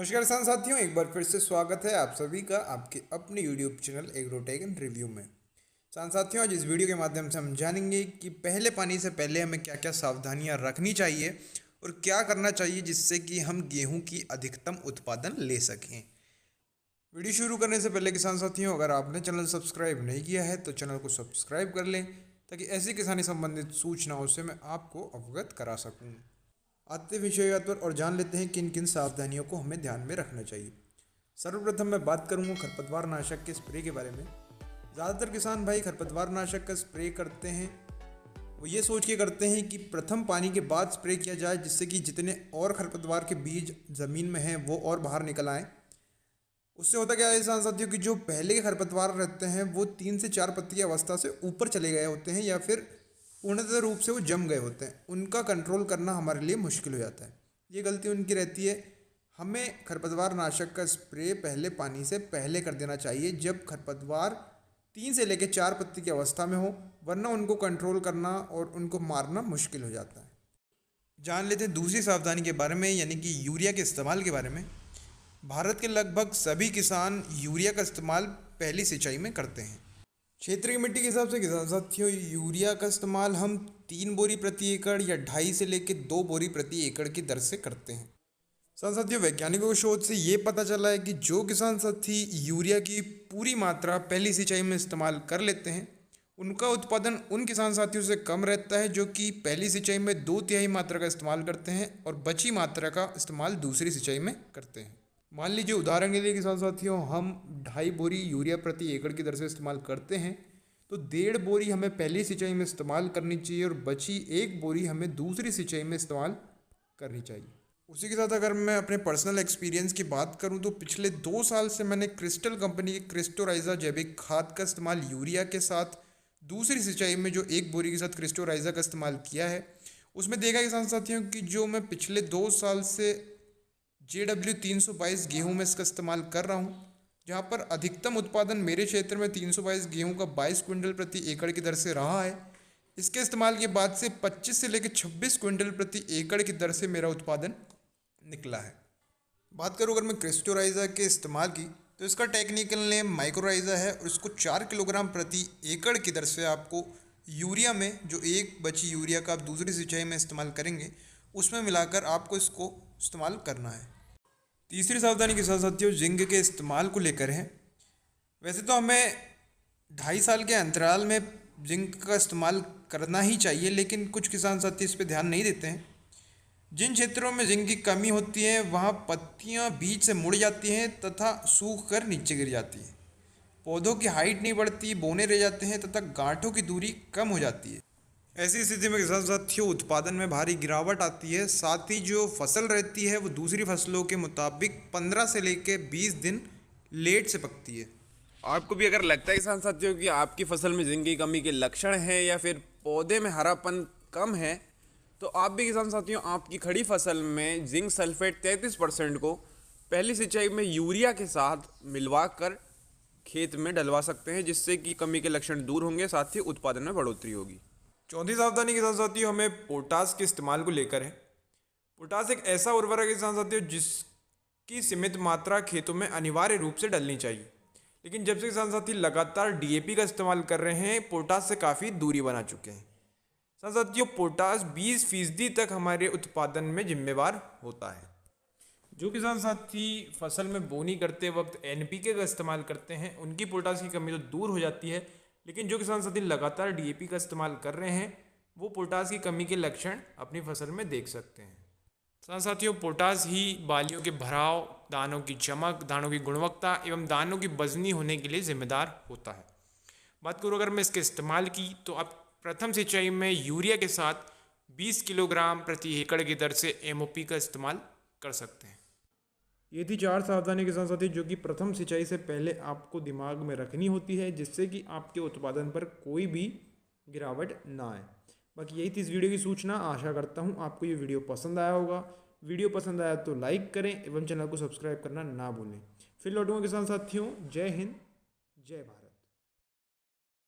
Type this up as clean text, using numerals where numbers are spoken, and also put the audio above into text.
नमस्कार किसान साथियों, एक बार फिर से स्वागत है आप सभी का आपके अपने YouTube channel agrotech and review में। किसान साथियों, आज इस वीडियो के माध्यम से हम जानेंगे कि पहले पानी से पहले हमें क्या क्या सावधानियां रखनी चाहिए और क्या करना चाहिए जिससे कि हम गेहूं की अधिकतम उत्पादन ले सकें। वीडियो शुरू करने से पहले किसान साथियों, अगर आपने चैनल सब्सक्राइब नहीं किया है तो चैनल को सब्सक्राइब कर लें ताकि ऐसी किसानी संबंधित सूचनाओं से मैं आपको अवगत करा सकूँ। आते विषयात पर और जान लेते हैं किन किन सावधानियों को हमें ध्यान में रखना चाहिए। सर्वप्रथम मैं बात करूंगा खरपतवार नाशक के स्प्रे के बारे में। ज़्यादातर किसान भाई खरपतवार नाशक का स्प्रे करते हैं, वो ये सोच के करते हैं कि प्रथम पानी के बाद स्प्रे किया जाए जिससे कि जितने और खरपतवार के बीज ज़मीन में हैं वो और बाहर निकल आएँ। उससे होता क्या है किसान साथियों कि जो पहले के खरपतवार रहते हैं वो 3 से 4 पत्ती की अवस्था से ऊपर चले गए होते हैं या फिर पूर्णतः रूप से वो जम गए होते हैं। उनका कंट्रोल करना हमारे लिए मुश्किल हो जाता है। ये गलती उनकी रहती है। हमें खरपतवार नाशक का स्प्रे पहले पानी से पहले कर देना चाहिए जब खरपतवार 3 से लेकर 4 पत्ती की अवस्था में हो, वरना उनको कंट्रोल करना और उनको मारना मुश्किल हो जाता है। जान लेते हैं दूसरी सावधानी के बारे में, यानी कि यूरिया के इस्तेमाल के बारे में। भारत के लगभग सभी किसान यूरिया का इस्तेमाल पहली सिंचाई में करते हैं। क्षेत्र की मिट्टी के हिसाब से किसान साथियों, यूरिया का इस्तेमाल हम 3 बोरी प्रति एकड़ या 2.5 से लेकर 2 बोरी प्रति एकड़ की दर से करते हैं। किसान साथियों, वैज्ञानिकों के शोध से ये पता चला है कि जो किसान साथी यूरिया की पूरी मात्रा पहली सिंचाई में इस्तेमाल कर लेते हैं उनका उत्पादन उन किसान साथियों से कम रहता है जो कि पहली सिंचाई में 2/3 मात्रा का इस्तेमाल करते हैं और बची मात्रा का इस्तेमाल दूसरी सिंचाई में करते हैं। मान लीजिए उदाहरण के लिए किसान साथियों, हम 2.5 बोरी यूरिया प्रति एकड़ की दर से इस्तेमाल करते हैं तो 1.5 बोरी हमें पहली सिंचाई में इस्तेमाल करनी चाहिए और बची 1 बोरी हमें दूसरी सिंचाई में इस्तेमाल करनी चाहिए। उसी के साथ अगर मैं अपने पर्सनल एक्सपीरियंस की बात करूं तो पिछले 2 साल से मैंने क्रिस्टल कंपनी के क्रिस्टोराइजा जैविक खाद का इस्तेमाल यूरिया के साथ दूसरी सिंचाई में जो 1 बोरी के साथ क्रिस्टोराइजा का इस्तेमाल किया है, उसमें देखा किसान साथियों कि जो मैं पिछले 2 साल से JW322 गेहूँ में इसका इस्तेमाल कर रहा हूँ, जहाँ पर अधिकतम उत्पादन मेरे क्षेत्र में 322 गेहूँ का 22 क्विंटल प्रति एकड़ की दर से रहा है। इसके इस्तेमाल के बाद से 25 से लेकर 26 क्विंटल प्रति एकड़ की दर से मेरा उत्पादन निकला है। बात करूँ अगर मैं क्रिस्टोराइजा के इस्तेमाल की तो इसका टेक्निकल नेम माइक्रोराइजा है और इसको 4 किलोग्राम प्रति एकड़ की दर से आपको यूरिया में जो एक बची यूरिया का आप दूसरी सिंचाई में इस्तेमाल करेंगे उसमें मिलाकर आपको इसको इस्तेमाल करना है। तीसरी सावधानी के साथ साथियों जिंक के इस्तेमाल को लेकर है। वैसे तो हमें 2.5 साल के अंतराल में जिंक का इस्तेमाल करना ही चाहिए, लेकिन कुछ किसान साथी इस पर ध्यान नहीं देते हैं। जिन क्षेत्रों में जिंक की कमी होती है वहाँ पत्तियाँ बीच से मुड़ जाती हैं तथा सूख कर नीचे गिर जाती हैं। पौधों की हाइट नहीं बढ़ती, बोने रह जाते हैं तथा गांठों की दूरी कम हो जाती है। ऐसी स्थिति में किसान साथियों उत्पादन में भारी गिरावट आती है। साथ ही जो फसल रहती है वो दूसरी फसलों के मुताबिक 15 से लेकर 20 दिन लेट से पकती है। आपको भी अगर लगता है किसान साथियों कि आपकी फसल में जिंक की कमी के लक्षण हैं या फिर पौधे में हरापन कम है, तो आप भी किसान साथियों आपकी खड़ी फसल में जिंक सल्फेट 33% को पहली सिंचाई में यूरिया के साथ मिलवा कर खेत में डलवा सकते हैं, जिससे कि कमी के लक्षण दूर होंगे, साथ ही उत्पादन में बढ़ोतरी होगी। चौथी सावधानी के साथ साथियों हमें पोटास के इस्तेमाल को लेकर है। पोटास एक ऐसा उर्वरक है किसान साथियों जिसकी सीमित मात्रा खेतों में अनिवार्य रूप से डलनी चाहिए, लेकिन जब से किसान साथी लगातार DAP का इस्तेमाल कर रहे हैं पोटास से काफ़ी दूरी बना चुके हैं। किसान साथियों पोटास 20% तक हमारे उत्पादन में जिम्मेवार होता है। जो किसान साथी फसल में बोनी करते वक्त NPK का इस्तेमाल करते हैं उनकी पोटास की कमी तो दूर हो जाती है, लेकिन जो किसान साथी लगातार DAP का इस्तेमाल कर रहे हैं वो पोटास की कमी के लक्षण अपनी फसल में देख सकते हैं। किसान साथियों पोटास ही बालियों के भराव, दानों की चमक, दानों की गुणवत्ता एवं दानों की बजनी होने के लिए जिम्मेदार होता है। बात करूँ अगर मैं इसके इस्तेमाल की तो आप प्रथम सिंचाई में यूरिया के साथ 20 किलोग्राम प्रति एकड़ की दर से MOP का इस्तेमाल कर सकते हैं। ये थी 4 सावधानी किसान साथी जो कि प्रथम सिंचाई से पहले आपको दिमाग में रखनी होती है, जिससे कि आपके उत्पादन पर कोई भी गिरावट ना आए। बाकी यही थी इस वीडियो की सूचना। आशा करता हूँ आपको ये वीडियो पसंद आया होगा। वीडियो पसंद आया तो लाइक करें एवं चैनल को सब्सक्राइब करना ना भूलें। फिर लौटूंगा किसान साथियों। जय हिंद, जय भारत।